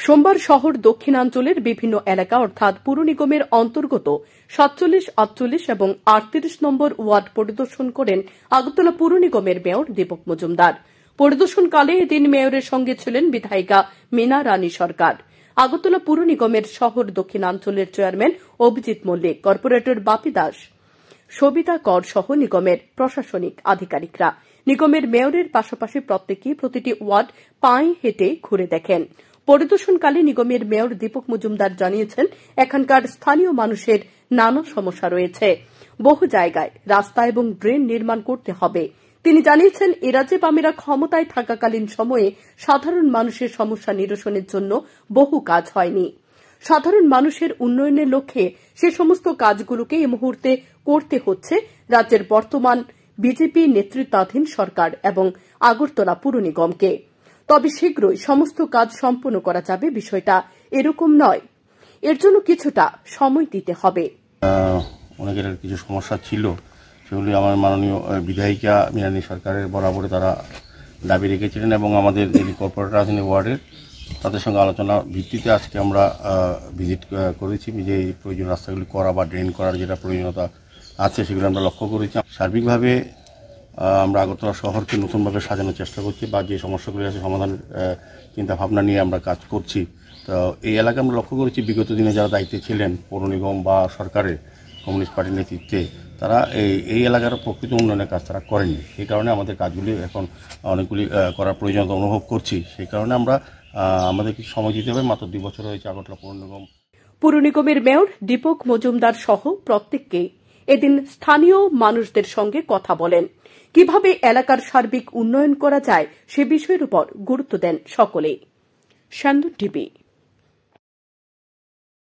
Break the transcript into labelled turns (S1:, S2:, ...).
S1: সোমবার শহর দক্ষিণাঞ্চলের বিভিন্ন এলাকা অর্থাৎ পুর নিগমের অন্তর্গত ৪৭, ৪৮ এবং ৩৮ নম্বর ওয়ার্ড পরিদর্শন করেন আগরতলা পুর নিগমের মেয়র দীপক মজুমদার। পরিদর্শনকালে এদিন মেয়রের সঙ্গে ছিলেন বিধায়িকা মীনা রানী সরকার, আগরতলা পুর নিগমের শহর দক্ষিণাঞ্চলের চেয়ারম্যান অভিজিৎ মল্লিক, কর্পোরেটর বাপি দাস, সবিতা কর সহ নিগমের প্রশাসনিক আধিকারিকরা। নিগমের মেয়রের পাশাপাশি প্রত্যেকেই প্রতিটি ওয়ার্ড পায়ে হেঁটে ঘুরে দেখেন। পরিদর্শনকালে নিগমের মেয়র দীপক মজুমদার জানিয়েছেন, এখানকার স্থানীয় মানুষের নানা সমস্যা রয়েছে। বহু জায়গায় রাস্তা এবং ড্রেন নির্মাণ করতে হবে। তিনি জানিয়েছেন, এ রাজ্যে বামেরা ক্ষমতায় থাকাকালীন সময়ে সাধারণ মানুষের সমস্যা নিরসনের জন্য বহু কাজ হয়নি। সাধারণ মানুষের উন্নয়নের লক্ষ্যে সে সমস্ত কাজগুলোকে এই মুহূর্তে করতে হচ্ছে রাজ্যের বর্তমান বিজেপি নেতৃত্বাধীন সরকার এবং আগরতলা পুর নিগমকে। তবে শীঘ্রই সমস্ত কাজ সম্পন্ন করা যাবে, বিষয়টা এরকম নয়। এর জন্য কিছুটা সময় দিতে হবে।
S2: অনেকের কিছু সমস্যা ছিল, সেগুলি আমার মাননীয় বিধায়িকা মীনারানী সরকারের বরাবরে তারা দাবি রেখেছিলেন এবং আমাদের যিনি কর্পোরেটর আছেন ওয়ার্ডের তাদের সঙ্গে আলোচনা ভিত্তিতে আজকে আমরা ভিজিট করেছি। যে প্রয়োজন রাস্তাগুলি করা বা ড্রেন করার যেটা প্রয়োজনীয়তা আছে সেগুলো আমরা লক্ষ্য করেছি। সার্বিকভাবে আমরা আগরতলা শহরকে নতুনভাবে সাজানোর চেষ্টা করছি বা যে সমস্যাগুলি আছে সমাধানের চিন্তা ভাবনা নিয়ে আমরা কাজ করছি। তো এই এলাকায় আমরা লক্ষ্য করেছি বিগত দিনে যারা দায়িত্বে ছিলেন পৌর নিগম বা সরকারের কমিউনিস্ট পার্টির নেতৃত্বে, তারা এই এলাকার প্রকৃত উন্নয়নের কাজ তারা করেননি। সেই কারণে আমাদের কাজগুলি এখন অনেকগুলি করার প্রয়োজনীয়তা অনুভব করছি। সেই কারণে আমরা আমাদের কিছু সময় দিতে হবে। মাত্র 2 বছর হয়েছে আগরতলা পৌর নিগম।
S1: পুর নিগমের মেয়র দীপক মজুমদার সহ প্রত্যেককে এদিন স্থানীয় মানুষদের সঙ্গে কথা বলেন। কিভাবে এলাকার সার্বিক উন্নয়ন করা যায় সে বিষয়ের উপর গুরুত্ব দেন সকলেই। শান্তন টিভি।